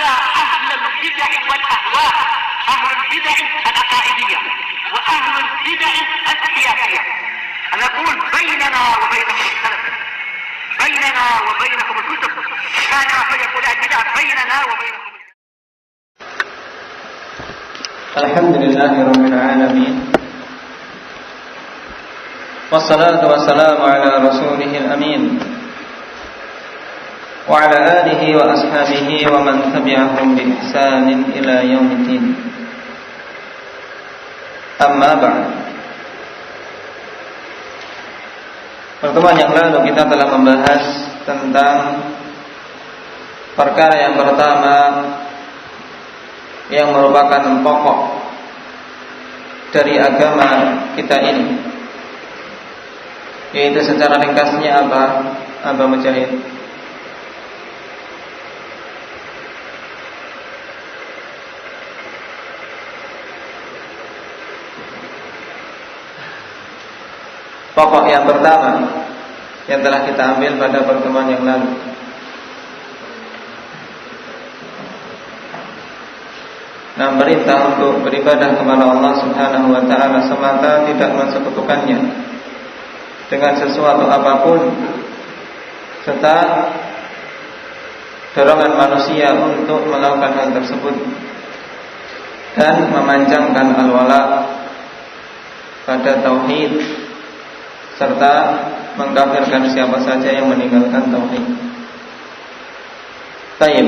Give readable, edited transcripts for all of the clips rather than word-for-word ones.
على أهل البدع والأهواء، أهل البدع العقائدية وأهل البدع السياسية. أنا أقول بيننا وبينكم السلف، بيننا وبينكم الكتب، كان فيقول البدع بيننا وبينكم. الحمد لله رب العالمين، والصلاة والسلام على رسوله الأمين وعلى آله وأصحابه ومن تبعهم بإحسان إلى يوم الدين. Amma ba'd. Pertemuan yang lalu kita telah membahas tentang perkara yang pertama yang merupakan pokok dari agama kita ini, yaitu secara ringkasnya apa Mujahid? Pokok yang pertama yang telah kita ambil pada pertemuan yang lalu, nah, perintah untuk beribadah kepada Allah Subhanahu wa ta'ala semata, tidak mensekutukannya dengan sesuatu apapun, serta dorongan manusia untuk melakukan hal tersebut dan memanjangkan al-wala pada tauhid, serta mengkafirkan siapa saja yang meninggalkan tauhid. Baik.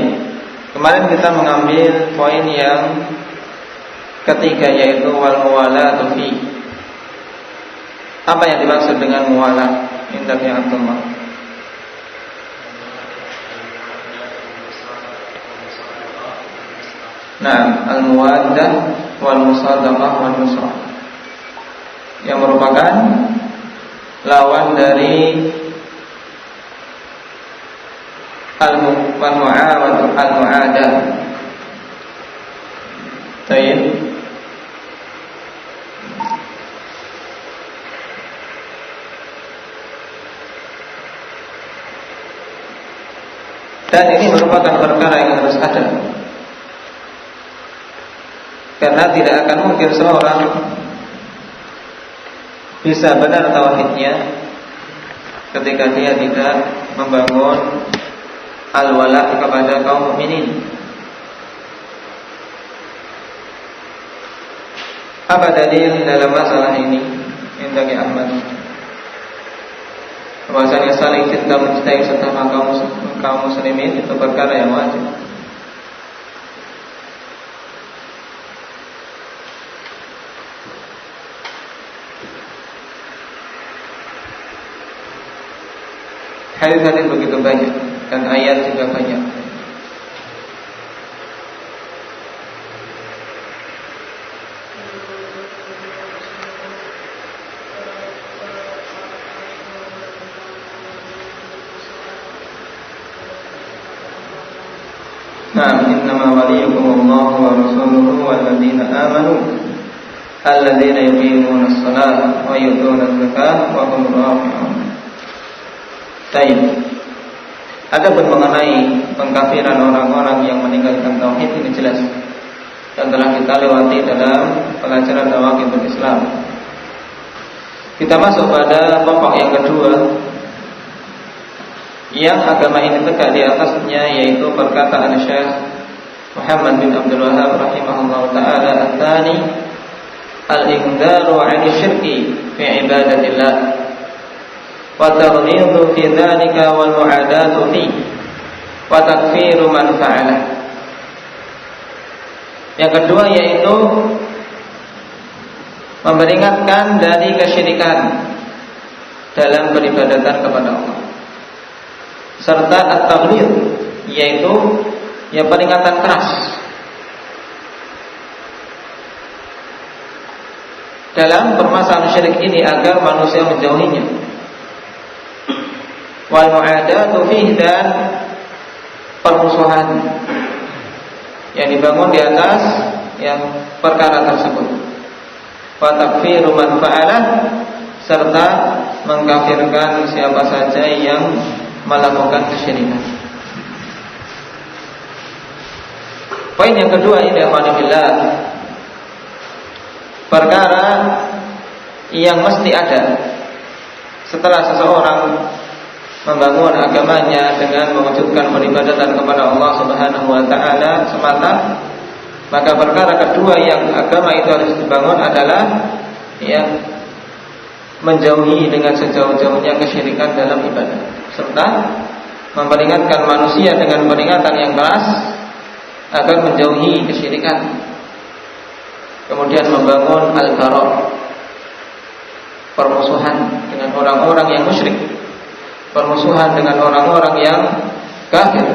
Kemarin kita mengambil poin yang ketiga, yaitu wal muwalatu fi. Apa yang dimaksud dengan muwalah? Indah ya Abdullah. Nah, al-muwaddah wal musadaqah wal nusrah, yang merupakan lawan dari al-mu'adah. Baik. Dan ini merupakan perkara yang harus ada, karena tidak akan mungkin seorang bisa benar tauhidnya ketika dia tidak membangun al-wala kepada kaum mukminin. Apa dalil dalam masalah ini? Indaki Ahmad, bahwasanya saling cinta mencintai sesama kaum muslimin itu perkara yang wajib. Hadis-hadis begitu banyak dan ayat juga banyak. Nah, innama waliyukumullahu wa rasuluhu walladzina amanu alladzina yuqimuna as-salata wa yu'tuna az-zakata wa hum raki'un. Baik. Adapun mengenai pengkafiran orang-orang yang meninggalkan tauhid, ini jelas dan telah kita lewati dalam pelajaran Nawaqidul Islam. Kita masuk pada pokok yang kedua yang agama ini tegak di atasnya, yaitu perkataan Syekh Muhammad bin Abdul Wahhab rahimahullah ta'ala, at-tsani al-indaru 'ani syirki fi ibadatillah wa taghlidhu fi dzalika wal mu'adatu fi wa takfiru man fa'ala. Yang kedua yaitu memperingatkan dari kesyirikan dalam peribadatan kepada Allah, serta at-taghlidh, yaitu peringatan keras dalam permasalahan syirik ini agar manusia menjauhinya. Wal mu'adatu fihi, dan permusuhan yang dibangun di atas yang perkara tersebut. Wa takfiru man fa'ala, serta mengkafirkan siapa saja yang melakukan kesyirikan. Poin yang kedua ini alhamdulillah, perkara yang mesti ada setelah seseorang membangun agamanya dengan mewujudkan peribadatan kepada Allah Subhanahu wa taala semata, maka perkara kedua yang agama itu harus dibangun adalah menjauhi dengan sejauh-jauhnya kesyirikan dalam ibadah, serta memperingatkan manusia dengan peringatan yang keras agar menjauhi kesyirikan. Kemudian membangun al-bara', permusuhan dengan orang-orang yang musyrik, permusuhan dengan orang-orang yang kafir.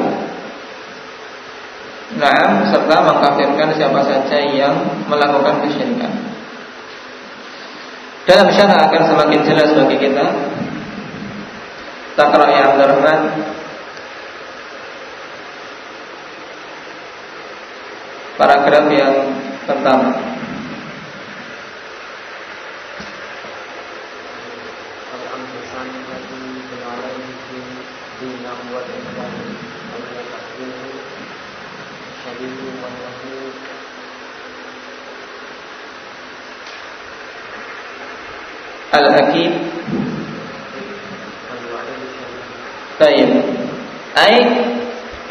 Serta mengkafirkan siapa saja yang melakukan kesyirikan. Dalam syarah akan semakin jelas bagi kita. Taqra ya Abdurrahman. Paragraf yang pertama. Al-akid Tayyib Ay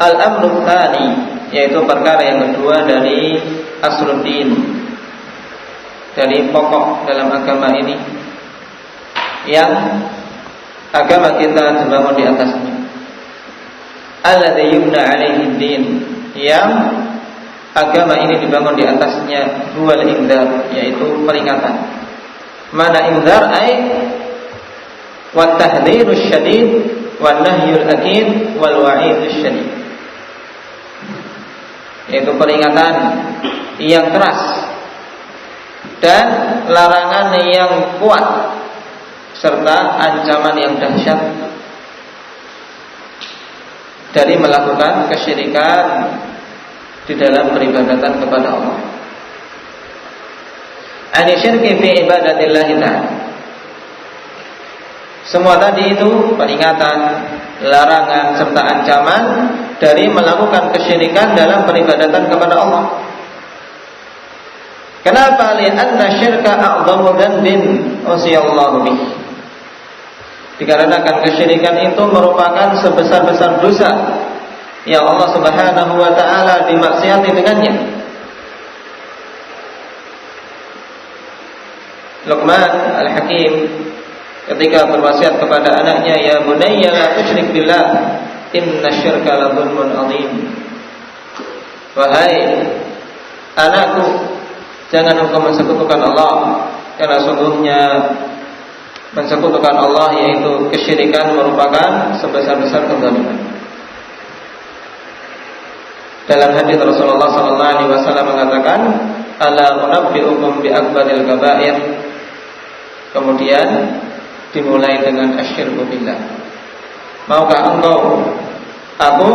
al-amru tsani, yaitu perkara yang kedua dari asluddin, dari pokok dalam agama ini, yang agama kita dibangun di atasnya. Alladzi yubna alaihi din, yang agama ini dibangun di atasnya, huwal indar, yaitu peringatan. Mana indar ay wat tahdhirus syadid wan nahyul akid wal wa'idus syadid, yaitu peringatan yang keras dan larangan yang kuat serta ancaman yang dahsyat dari melakukan kesyirikan di dalam peribadatan kepada Allah. Ani syirki fi ibadatillah ta'ala. Semua tadi itu peringatan, larangan serta ancaman dari melakukan kesyirikan dalam peribadatan kepada Allah. Kenapa? Li'anna syirka a'dhamu dzambin usiyallahu bih. Dikarenakan kesyirikan itu merupakan sebesar-besar dosa yang Allah Subhanahu wa taala dimaksiati dengannya. Luqman Al-Hakim ketika berwasiat kepada anaknya, ya bunayya la tusyrik billah inna syirka la dzulmun adzim. Wahai anakku, jangan engkau mensekutukan Allah, karena sungguhnya mensekutukan Allah, yaitu kesyirikan, merupakan sebesar-besar kezaliman. Dalam hadis Rasulullah sallallahu alaihi wasallam mengatakan, ala unabbiukum bi akbaril kaba'ir. Kemudian dimulai dengan asyirku billah. Maukah engkau aku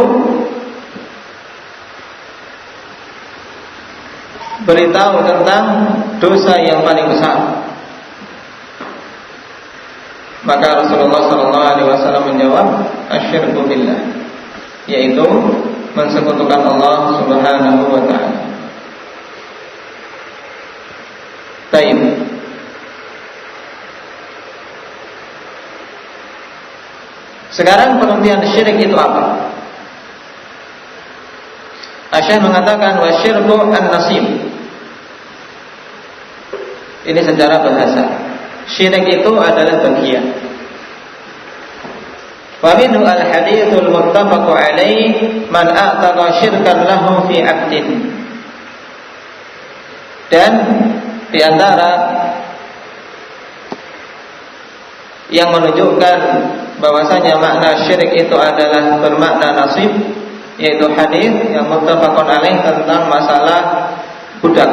beritahu tentang dosa yang paling besar? Maka Rasulullah SAW menjawab, asyirku billah, yaitu mensekutukan Allah Subhanahu wa ta'ala. Taib. Sekarang pengertian syirik itu apa? Asy-Syaikh mengatakan wasyirku an-nasib. Ini secara bahasa. Syirik itu adalah bagian. Wa minhu al-haditsul muttafaqu alaihi man a'taqa syirkan lahu fi 'abdin. Dan di antara yang menunjukkan bahwasanya makna syirik itu adalah bermakna nasib, yaitu hadis yang muttafaqun alaih tentang masalah budak,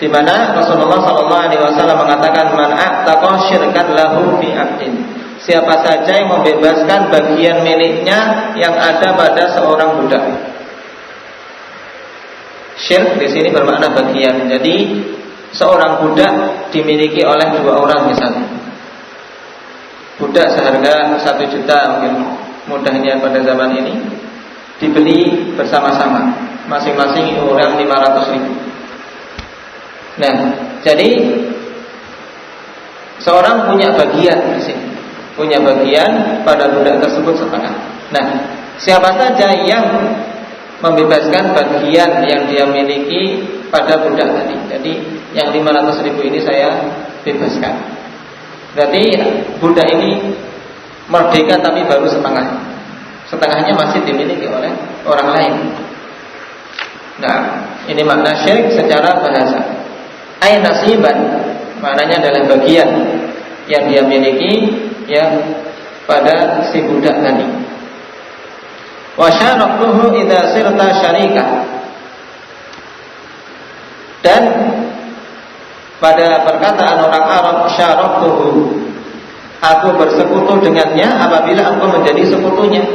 di mana Rasulullah SAW mengatakan man a'taqa syirkan lahu fi 'abdin, siapa saja yang membebaskan bagian miliknya yang ada pada seorang budak. Syirk di sini bermakna bagian. Jadi seorang budak dimiliki oleh dua orang misalnya. Budak seharga 1 juta mungkin mudahnya pada zaman ini. dibeli bersama-sama, masing-masing iuran 500.000. Nah, jadi seorang punya bagian di sini, punya bagian pada budak tersebut setengah. Nah, siapa saja yang membebaskan bagian yang dia miliki pada budak tadi. Jadi yang 500.000 ini saya bebaskan. Berarti budak ini merdeka tapi baru setengah. Setengahnya masih dimiliki oleh orang lain. Nah, ini makna syirik secara bahasa. Ay nasiban, maknanya adalah bagian yang dia miliki ya pada si budak tadi. Wa syaraktuhu idza sirta syarika. Dan pada perkataan orang Arab, syaraktuhu, aku bersekutu dengannya apabila aku menjadi sekutunya,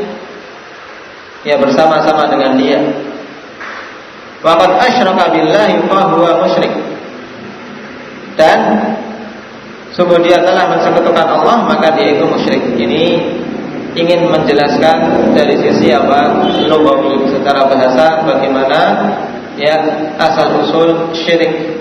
ya bersama-sama dengan dia. Wa qad asyraka billahi fa huwa musyrik. Dan sungguh dia telah mensekutukan Allah, maka dia itu musyrik. Ini ingin menjelaskan dari sisi apa lughawi, secara bahasa bagaimana ya asal usul syirik.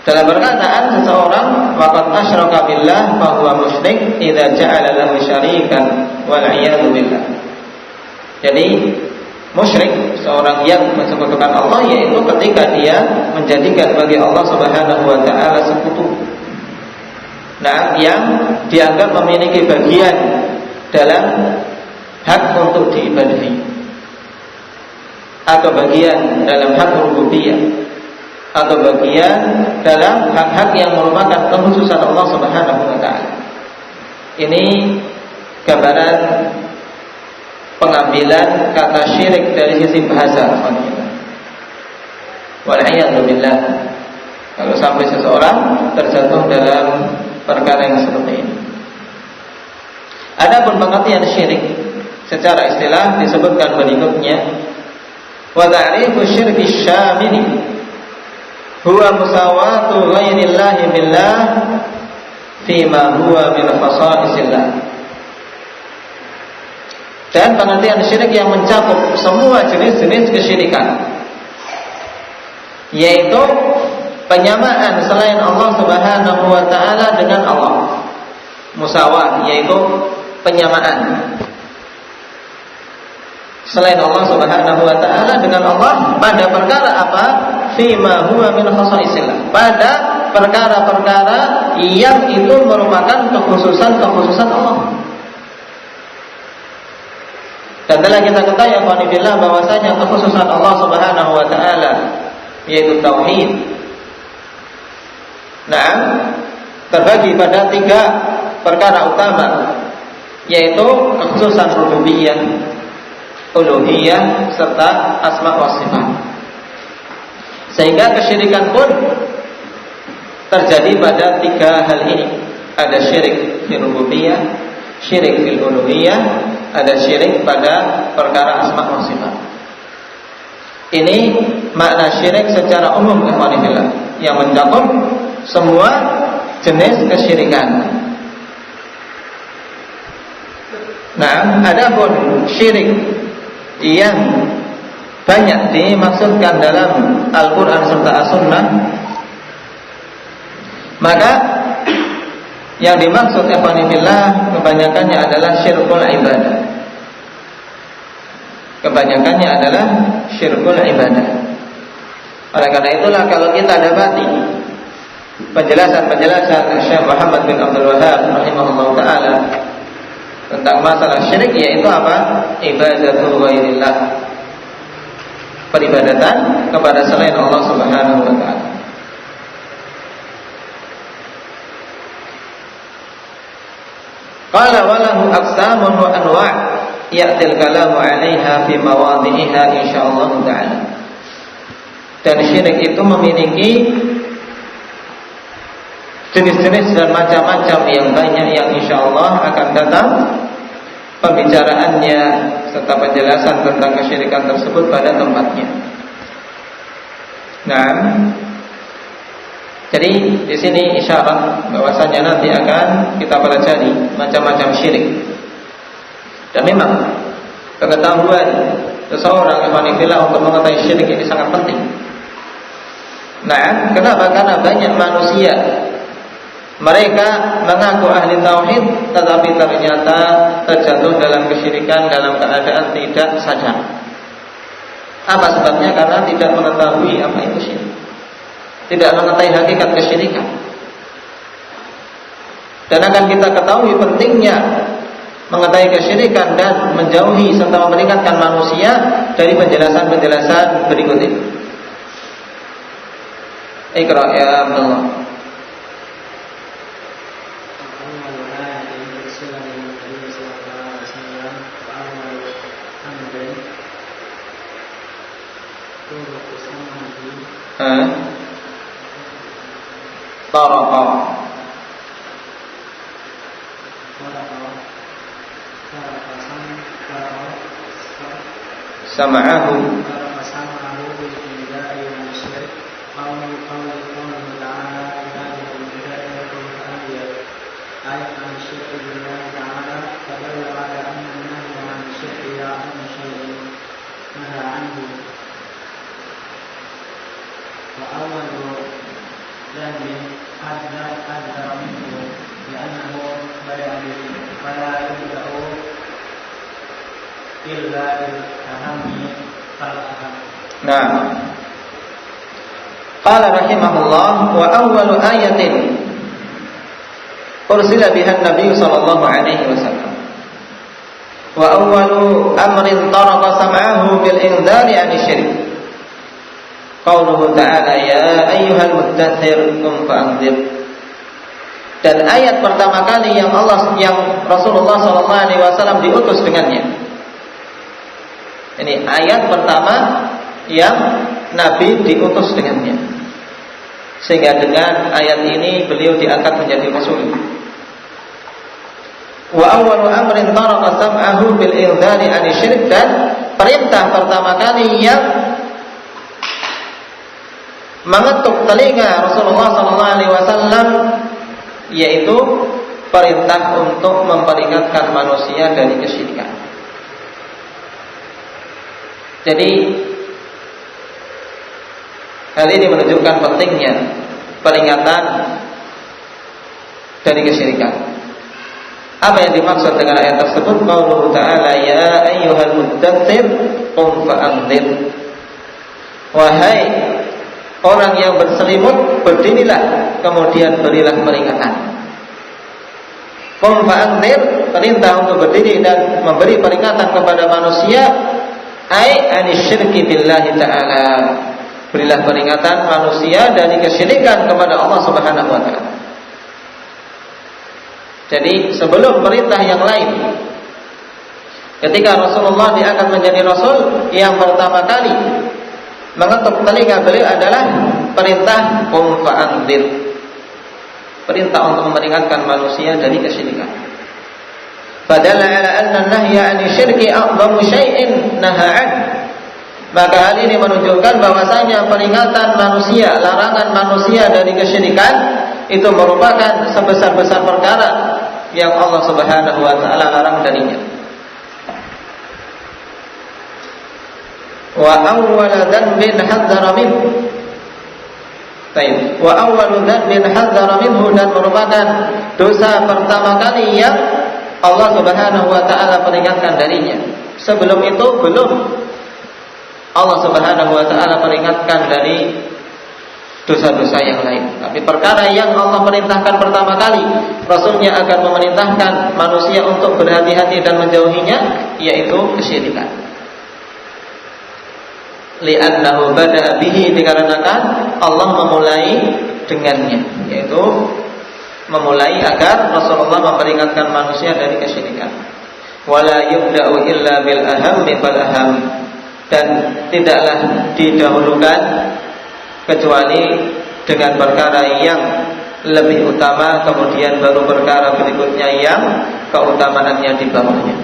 Dalam perkataan seseorang waqad asyraka billah fa huwa musyrik idza ja'ala lahu syarikan wal iyadu billah. Jadi musyrik seorang yang mensekutukan Allah yaitu ketika dia menjadikan bagi Allah Subhanahu wa taala sekutu. Nah, yang dianggap memiliki bagian dalam hak untuk diibadahi atau bagian dalam hak rububiyah atau bagian dalam hak-hak yang merupakan kekhususan Allah Subhanahu wa taala. Ini gambaran pengambilan kata syirik dari sisi bahasa. Wal-'iyadzu billah. Kalau sampai seseorang terjatuh dalam perkara yang seperti ini. Adapun pengertian syirik secara istilah disebutkan berikutnya. Wa ta'rifu syirki syamili huwa musawatu ghairillahi billah fima huwa min khasa'isillah. Dan pengertian syirik yang mencakup semua jenis-jenis kesyirikan, yaitu penyamaan selain Allah Subhanahu wa taala dengan Allah. Musawah yaitu penyamaan selain Allah Subhanahu wa taala dengan Allah pada perkara apa? Fima huwa min khasaisillah. Pada perkara-perkara yang itu merupakan kekhususan Allah. Dan telah kita ketahui bahwasanya kekhususan Allah Subhanahu wa taala yaitu tauhid. Nah, terbagi pada 3 perkara utama, yaitu kekhususan rububiyah, uluhiyah serta asma wa sifat. Sehingga kesyirikan pun terjadi pada 3 hal ini. Ada syirik fil rububiyah, syirik fil uluhiyah, ada syirik pada perkara asma wa sifat. Ini makna syirik secara umum yang mencakup semua jenis kesyirikan. Nah, adapun syirik yang banyak dimaksudkan dalam Al-Quran serta As-Sunnah, maka yang dimaksud kebanyakannya adalah syirkul ibadah. Kebanyakannya adalah syirkul ibadah. Oleh karena itulah kalau kita dapati penjelasan Syekh Muhammad bin Abdul Wahhab rahimahullah taala tentang masalah syirik, yaitu apa? Ibadatul ghairillah, peribadatan kepada selain Allah Subhanahu wa taala. Qala walahu aqsamun wa anwa' ya'til kalamu 'alaiha fi mawadhi'iha insyaallah taala. Dan syirik itu memiliki jenis-jenis dan macam-macam yang banyak yang insyaallah akan datang pembicaraannya serta penjelasan tentang kesyirikan tersebut pada tempatnya. Nah, jadi di sini isyarat bahwasanya nanti akan kita pelajari macam-macam syirik. Dan memang Pengetahuan seseorang ikhwanillah untuk mengetahui syirik ini sangat penting. Nah, kenapa? Karena banyak manusia mereka mengaku ahli tauhid tetapi ternyata terjatuh dalam kesyirikan dalam keadaan tidak sadar. Apa sebabnya? Karena tidak mengetahui apa itu syirik, tidak mengetahui hakikat kesyirikan. Dan akan kita ketahui pentingnya mengetahui kesyirikan dan menjauhi serta memperingatkan manusia dari penjelasan-penjelasan berikut ini. Iqra ya Abdullah. Taraqa sam'ahu Nah, qala rahimahullah wa awwalu ayatin ursila biha an-nabiy sallallahu alaihi wasallam wa awwalu amrin taraqa sam'ahu bil inzari 'an asy-syirk qauluhu ta'ala ya ayyuhal muddatsir qum fa'anzir. Dan ayat pertama kali yang Rasulullah sallallahu alaihi wasallam diutus dengannya, ini ayat pertama yang Nabi diutus dengannya, sehingga dengan ayat ini beliau diangkat menjadi Rasul. Wa awwalu amrin taraqa sam'ahu bil inzari 'ani syirk, dan perintah pertama kali yang mengetuk telinga Rasulullah sallallahu alaihi wasallam yaitu perintah untuk memperingatkan manusia dari kesyirikan. Jadi hal ini menunjukkan pentingnya peringatan dari kesyirikan. Apa yang dimaksud dengan ayat tersebut? Qauluhu ta'ala ya ayyuhal muddatsir qum fa'anzir. Wahai orang yang berselimut, berdirilah kemudian berilah peringatan. Qum fa'anzir, perintah untuk berdiri dan memberi peringatan kepada manusia, ai anisyirki billahi ta'ala. Berilah peringatan manusia dari kesyirikan kepada Allah Subhanahu wa taala. Jadi sebelum perintah yang lain, ketika Rasulullah diangkat menjadi Rasul, yang pertama kali mengetuk telinga beliau adalah perintah qum fa'anzir, perintah untuk memperingatkan manusia dari kesyirikan. Fadalla ala anna an-nahya 'ani syirki a'zamu syai'in naha'an. Maka hal ini menunjukkan bahwasanya peringatan manusia, larangan manusia dari kesyirikan itu merupakan sebesar-besar perkara yang Allah Subhanahu wa taala larang darinya. Wa awwal dhanbin hadzara minhu. Baik, wa awwal dhanbin hadzara minhu, dan merupakan dosa pertama kali yang Allah Subhanahu wa taala peringatkan darinya. Sebelum itu belum Allah Subhanahu wa taala peringatkan dari dosa-dosa yang lain. Tapi perkara yang Allah perintahkan pertama kali, Rasulnya akan memerintahkan manusia untuk berhati-hati dan menjauhinya, yaitu kesyirikan. Li'annahu bada'a bihi, dikarenakan Allah memulai dengannya, yaitu memulai agar Rasulullah memperingatkan manusia dari kesyirikan. Wala yubda'u illa bil ahammi fal aham, dan tidaklah didahulukan kecuali dengan perkara yang lebih utama, kemudian baru perkara berikutnya yang keutamaannya di bawahnya.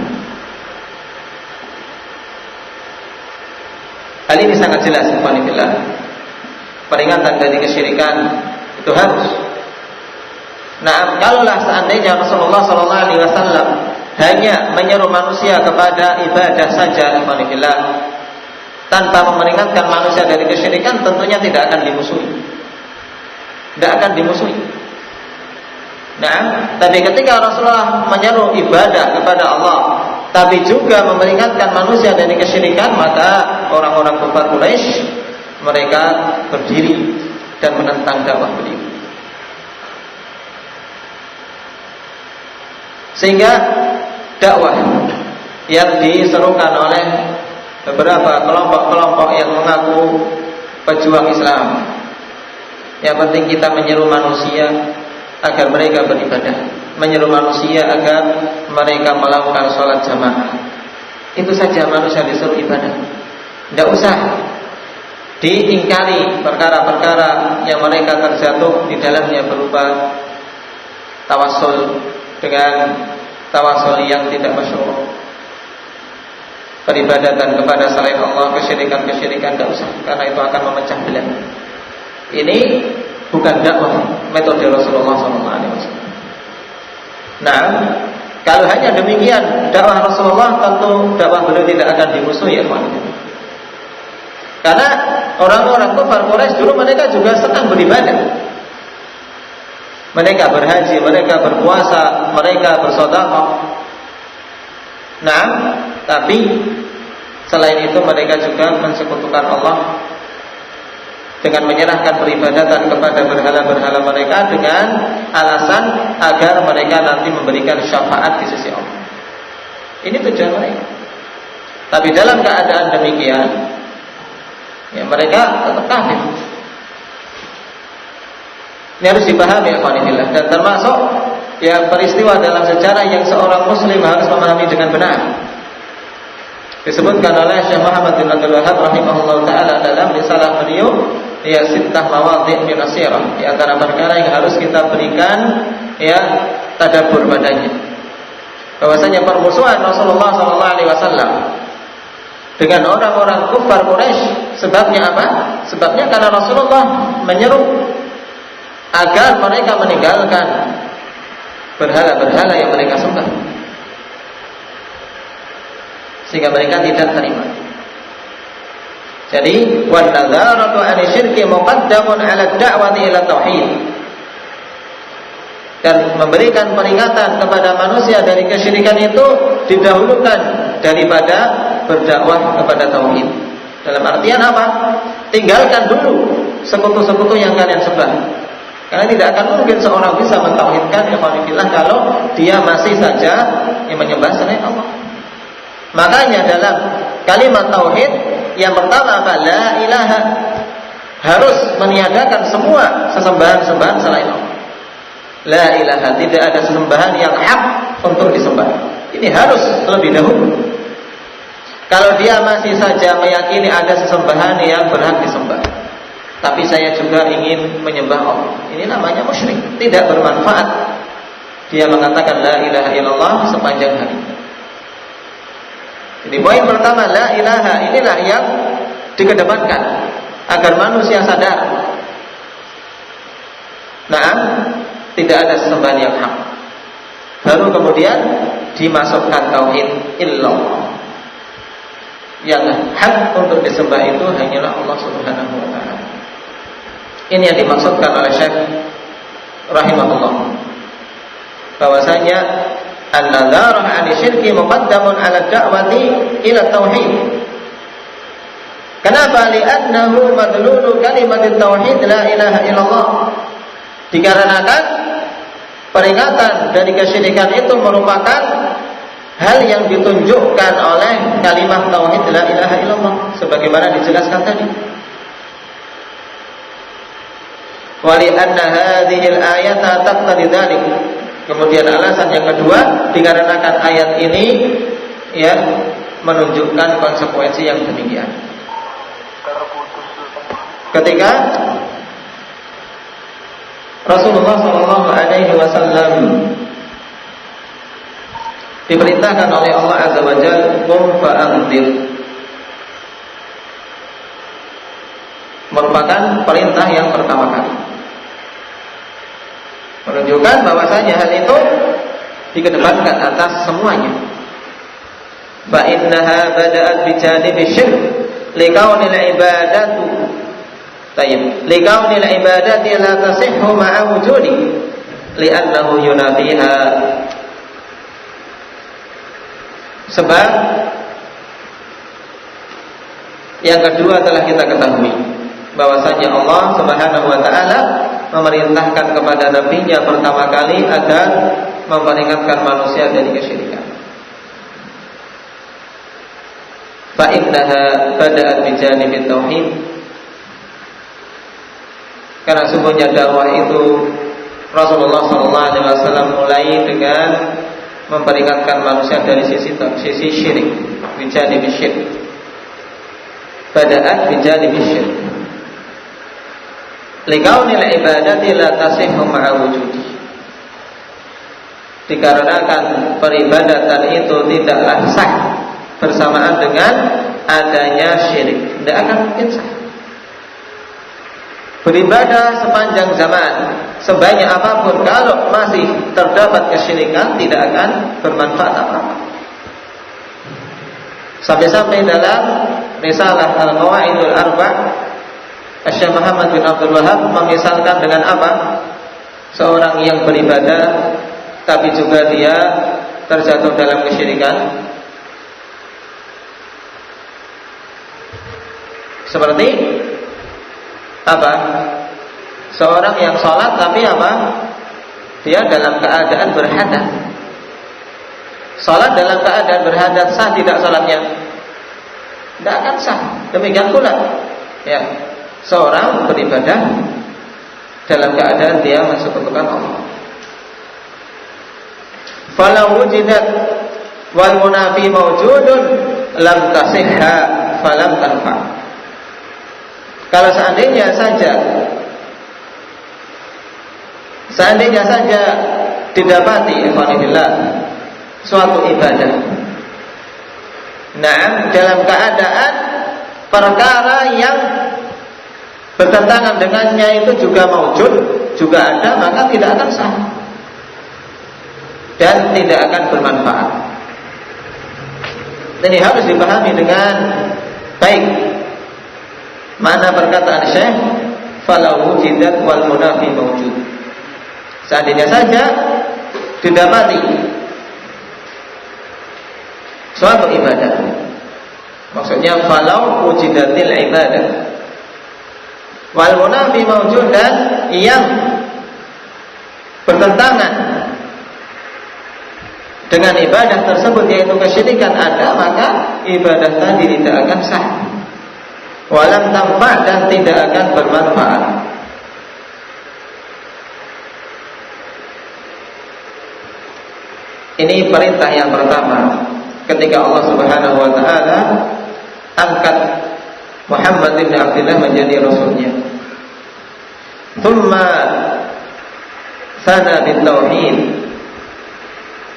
Hal ini sangat jelas, subhanallah. Peringatan dari kesyirikan itu harus. Nah, kalaulah seandainya Rasulullah SAW hanya menyeru manusia kepada ibadah saja, alhamdulillah, tanpa memperingatkan manusia dari kesyirikan, tentunya tidak akan dimusuhi. Tidak akan dimusuhi. Nah, tapi ketika Rasulullah menyeru ibadah kepada Allah, tapi juga memperingatkan manusia dari kesyirikan, maka orang-orang kafir Quraisy mereka berdiri dan menentang dakwah beliau. Sehingga dakwah yang diserukan oleh beberapa kelompok-kelompok yang mengaku pejuang Islam, yang penting kita menyeru manusia agar mereka beribadah, menyeru manusia agar mereka melakukan sholat jamaah. Itu saja manusia disuruh ibadah. Tidak usah diingkari perkara-perkara yang mereka terjatuh di dalamnya berupa tawassul dengan tawassul yang tidak masyhur, peribadatan kepada selain Allah, kesyirikan-kesyirikan, tidak usah, karena itu akan memecah belah. Ini bukan dakwah metode Rasulullah SAW. Nah, kalau hanya demikian dakwah Rasulullah, tentu dakwah beliau tidak akan dimusuhi, ya kawan. Karena orang-orang kafir Quraisy dulu mereka juga senang beribadah. Mereka berhaji, mereka berpuasa, mereka bersedekah. Nah, tapi selain itu mereka juga mensekutukan Allah dengan menyerahkan peribadatan kepada berhala-berhala mereka dengan alasan agar mereka nanti memberikan syafaat di sisi Allah. Ini tujuan mereka. Tapi dalam keadaan demikian, ya mereka tetap kafir. Ini harus dipahami, ya ikhwanillah. Dan termasuk ya peristiwa dalam sejarah yang seorang muslim harus memahami dengan benar. Disebutkan oleh Syekh Muhammad bin Abdul Wahhab rahimahullah taala dalam risalah beliau, ya sittah mawadhi' min as-sirah, di antara perkara yang harus kita berikan ya tadabbur padanya. Bahwasanya permusuhan Rasulullah sallallahu alaihi wasallam dengan orang-orang kufar Quraisy, sebabnya apa? Sebabnya karena Rasulullah menyeru agar mereka meninggalkan berhala-berhala yang mereka sembah, sehingga mereka tidak terima. Jadi, wan nadharatu 'ani syirki muqaddamun 'ala ad-da'wati ila tauhid. Dan memberikan peringatan kepada manusia dari kesyirikan itu didahulukan daripada berdakwah kepada tauhid. Dalam artian apa? Tinggalkan dulu sekutu-sekutu yang kalian sembah. Karena tidak akan mungkin seorang bisa mentauhidkan ikhwanillah kalau dia masih saja yang menyembah selain Allah. Makanya dalam kalimat tauhid yang pertama apa? La ilaha. Harus meniadakan semua sesembahan-sembahan selain Allah. La ilaha, tidak ada sesembahan yang hak untuk disembah. Ini harus lebih dahulu. Kalau dia masih saja meyakini ada sesembahan yang berhak disembah, tapi saya juga ingin menyembah Allah, ini namanya musyrik, tidak bermanfaat dia mengatakan la ilaha illallah sepanjang hari. Jadi poin pertama, la ilaha, inilah yang dikedepankan agar manusia sadar, nah, tidak ada sesembahan yang hak. Baru kemudian dimasukkan tauhid illallah. Yang hak untuk disembah itu hanyalah Allah Subhanahu wa ta'ala. Ini yang dimaksudkan oleh Syekh rahimahullah, bahwasanya an-nadharah 'ani syirki muqaddamun 'ala da'wati ila tauhid. Kenapa? Li'annahu madlulu kalimat tauhid la ilaha illallah. Dikarenakan peringatan dari kesyirikan itu merupakan hal yang ditunjukkan oleh kalimat tauhid la ilaha illallah, sebagaimana dijelaskan tadi. Wali anna hadhil ayata taqtadi dzalik. Kemudian alasan yang kedua, dikarenakan ayat ini ya menunjukkan konsekuensi yang demikian. Ketika Rasulullah sallallahu alaihi wasallam diperintahkan oleh Allah azza wa jalla, qum fa'anzir, merupakan perintah yang pertama kali, menunjukkan bahwasanya hal itu dikedepankan atas semuanya. Fa innaha bada'at bi janibi syirk likaunil ibadatu tayyib likaunil ibadati la tasihhu ma'a wujudi li'annahu yunafiha. Sebab yang kedua telah kita ketahui bahwasanya Allah Subhanahu wa taala memerintahkan kepada nabinya pertama kali agar memperingatkan manusia dari kesyirikan. Fa innaha bada'at bi janibit tauhid. Karena sungguhnya dakwah itu Rasulullah SAW mulai dengan memperingatkan manusia dari sisi syirik, bi janibis syirik. Bada'at bi janibis syirik. Likaunil ibadati la tasihhu ma'a wujudi. Dikarenakan peribadatan itu tidaklah sah bersamaan dengan adanya syirik, tidak akan mungkin sah. Beribadah sepanjang zaman, sebanyak apapun, kalau masih terdapat kesyirikan, tidak akan bermanfaat apa-apa. Sampai-sampai dalam risalah Al-Qawaidul Arba', Syekh Muhammad bin Abdul Wahab memisalkan dengan apa? Seorang yang beribadah tapi juga dia terjatuh dalam kesyirikan. Seperti apa? Seorang yang sholat tapi apa? Dia dalam keadaan berhadas. Sholat dalam keadaan berhadas sah tidak sholatnya? Tidak akan sah. Demikian pula ya, seorang beribadah dalam keadaan dia mensekutukan Allah. Falau wujidat wal munafi mawjudun lam tasihha falam tanfa. Kalau seandainya saja didapati ikhwanillah suatu ibadah, nah dalam keadaan perkara yang bertentangan dengannya itu juga maujud, juga ada, maka tidak akan sah dan tidak akan bermanfaat. Ini harus dipahami dengan baik. Mana perkataan Syekh falau wujidat wal munafi mawjud. Seandainya saja didapati suatu ibadah, maksudnya falau wujidatil ibadah wal munafi mawjud, dan yang bertentangan dengan ibadah tersebut yaitu kesyirikan ada, maka ibadah tadi tidak akan sah, walam tanfa, dan tidak akan bermanfaat. Ini perintah yang pertama ketika Allah Subhanahu wa taala angkat Muhammad bin Abdullah menjadi rasulnya. Thumma sana bil tauhid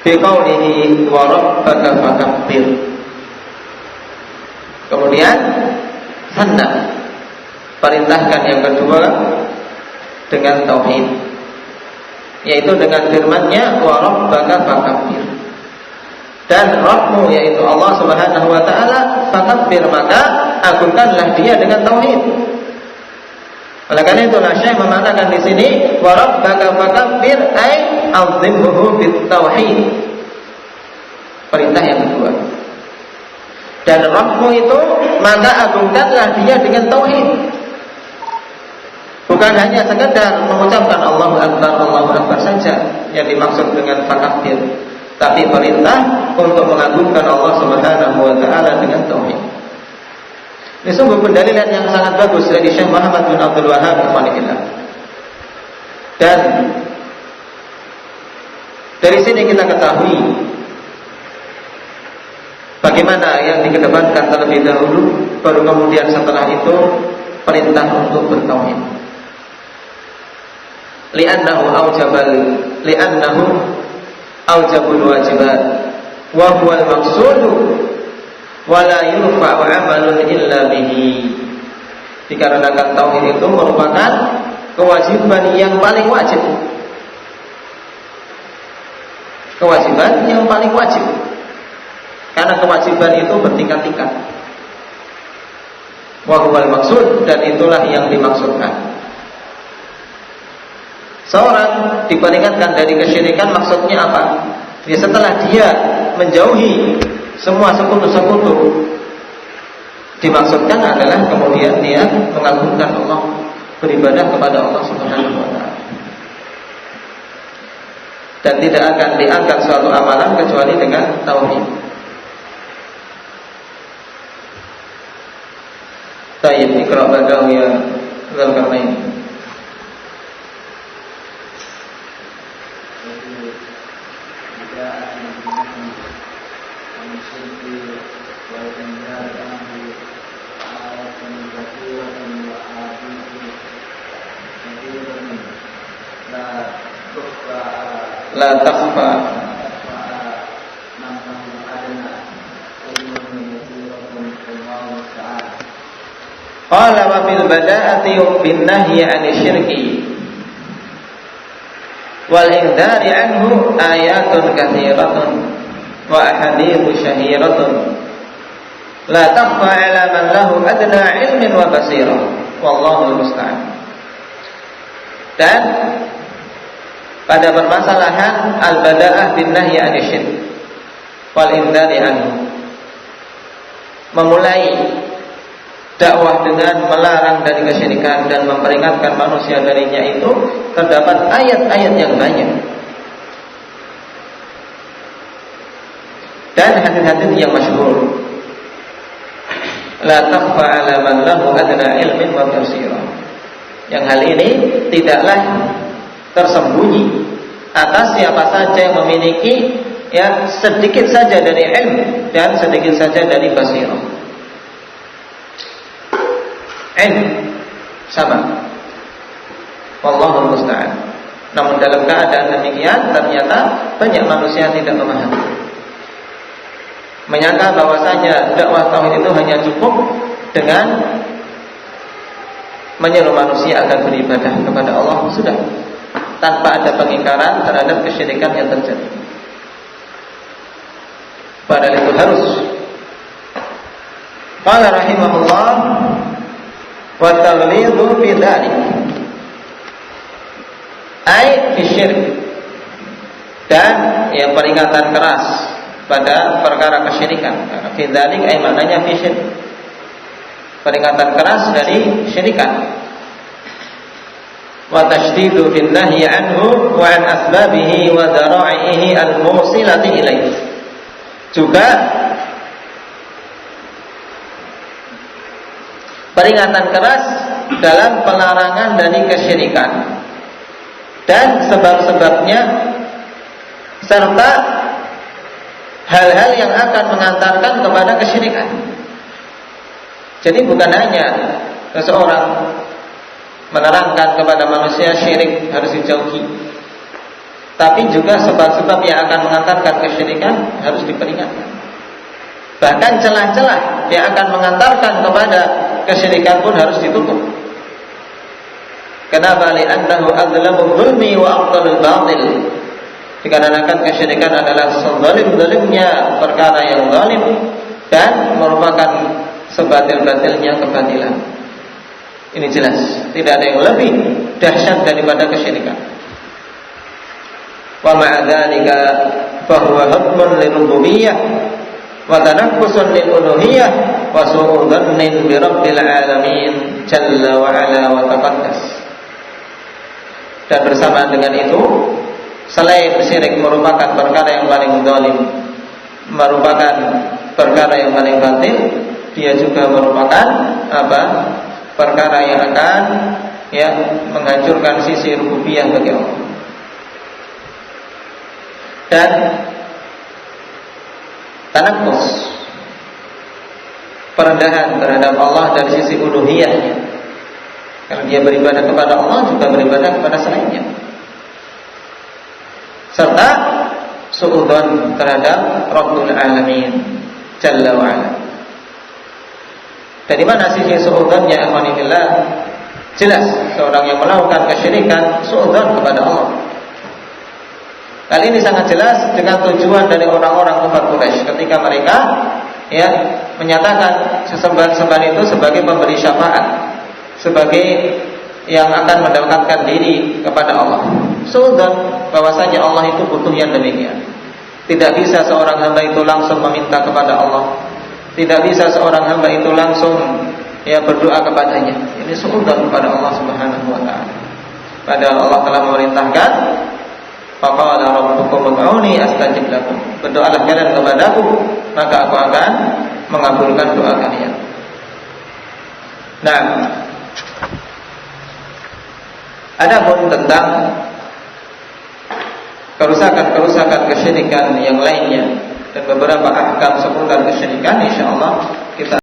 fi qawlihi wa rabbaka fakabbir. Kemudian sana perintahkan yang kedua dengan tauhid, yaitu dengan firman-Nya wa rabbaka fakabbir. Dan Rabbmu yaitu Allah Subhanahu wa taala fakabbir, maka agungkanlah Dia dengan tauhid. Oleh karena itu Syekh memaknakan di sini wa rabbaka fakabbir ay azimhu bit tauhid. Perintah yang kedua. Dan Rabbmu itu maka agungkanlah Dia dengan tauhid. Bukan hanya sekedar mengucapkan Allahu Akbar saja yang dimaksud dengan fakabbir, tapi perintah untuk mengagungkan Allah Subhanahu wa taala dengan tauhid. Ini sungguh pendalilan yang sangat bagus dari Syekh Muhammad bin Abdul Wahab rahimahullah. Dan dari sini kita ketahui bagaimana yang dikedepankan terlebih dahulu, baru kemudian setelah itu perintah untuk bertauhid. Li'annahu aujabul wajibat wa huwal maqsudu wa la yurfa'u 'amalun illa bihi. Dikarenakan tauhid itu merupakan kewajiban yang paling wajib, kewajiban yang paling wajib. Karena kewajiban itu bertingkat-tingkat. Wa huwal maksud, dan itulah yang dimaksudkan. Seorang diperingatkan dari kesyirikan, maksudnya apa? Ya, setelah dia menjauhi semua sekutu-sekutu, dimaksudkan adalah kemudian dia mengagungkan Allah, beribadah kepada Allah Subhanahu wa taala. Dan tidak akan diangkat suatu amalan kecuali dengan tauhid. Tayyib, Iqra ba'dahu ya Dzulkarnain. La takhfa qala wa bil bada'ati bin nahyi 'anil syirki wal indari anhu ayatun katsiratun wa ahaditsu syahiratun la takhfa 'ala man lahu adna 'ilmin wa basirah wallahu musta'an. Dan pada permasalahan al-bada'ah bin nahyi 'anil syirk wal indari anhu, memulai dakwah dengan melarang dari kesyirikan dan memperingatkan manusia darinya, itu terdapat ayat-ayat yang banyak dan hadis-hadis yang masyhur. La takhfa 'ala man lahu adna 'ilmin wa basirah. Yang hal ini tidaklah tersembunyi atas siapa saja yang memiliki ya sedikit saja dari ilmu dan sedikit saja dari basirah. Ilmu sama, wallahu musta'an. Namun dalam keadaan demikian ternyata banyak manusia tidak memahami, menyangka bahwasanya dakwah tauhid itu hanya cukup dengan menyeru manusia agar beribadah kepada Allah, sudah, tanpa ada pengingkaran terhadap kesyirikan yang terjadi. Padahal itu harus. Qala rahimahullah wa taghlidhu fi dzalik ai fi syirk, dan yang peringatan keras pada perkara kesyirikan. Fi dzalik ai maknanya fi syirk, peringatan keras dari syirikan. Wa tashdidu fin nahyi anhu wa an asbabihi wa dara'ihi al-musilati ilaihi. Juga peringatan keras dalam pelarangan dari kesyirikan dan sebab-sebabnya serta hal-hal yang akan mengantarkan kepada kesyirikan. Jadi bukan hanya seseorang menerangkan kepada manusia syirik harus dijauhi, tapi juga sebab-sebab yang akan mengantarkan kesyirikan harus diperingatkan. Bahkan celah-celah yang akan mengantarkan kepada kesyirikan pun harus ditutup. Kenapa? Li'annahu adzlamu dzulmi wa afdalul batil. Dikarenakan kesyirikan adalah sezalim-zalimnya perkara yang zalim dan merupakan sebatil-batilnya kebatilan. Ini jelas, tidak ada yang lebih dahsyat daripada kesyirikan. Wa ma'a dzalika fa huwa hadmun lirububiyyah wa tanaffusun lil uluhiyyah wa su'u dhannin bi rabbil alamin jalla wa ala wa taqaddas. Dan bersamaan dengan itu, selain syirik merupakan perkara yang paling zalim, merupakan perkara yang paling batil, dia juga merupakan apa? Perkara yang akan ya menghancurkan sisi rububiyah bagi Allah. Dan tanaqqus, perendahan terhadap Allah dari sisi uluhiyahnya, karena dia beribadah kepada Allah juga beribadah kepada selainnya, serta suudzon terhadap Rabbul Alamin Jalla wa Ala. Dari mana sisi suudzonnya? Alhamdulillah, jelas seorang yang melakukan kesyirikan suudzon kepada Allah. Hal ini sangat jelas dengan tujuan dari orang-orang kafir Quraisy ketika mereka menyatakan sesembahan-sembahan itu sebagai pemberi syafaat, sebagai yang akan mendekatkan diri kepada Allah. Sudah bahwasanya Allah itu butuh yang demikian. Tidak bisa seorang hamba itu langsung meminta kepada Allah. Tidak bisa seorang hamba itu langsung berdoa kepadanya. Ini sudah kepada Allah Subhanahu wa taala. Padahal Allah telah memerintahkan, faqala rabbukum ud'uni astajib lakum. Berdoalah kalian kepadaku, maka aku akan mengabulkan doa kalian. Nah, adapun tentang kerusakan-kerusakan kesyirikan yang lainnya dan beberapa ahkam seputar kesyirikan, insyaallah kita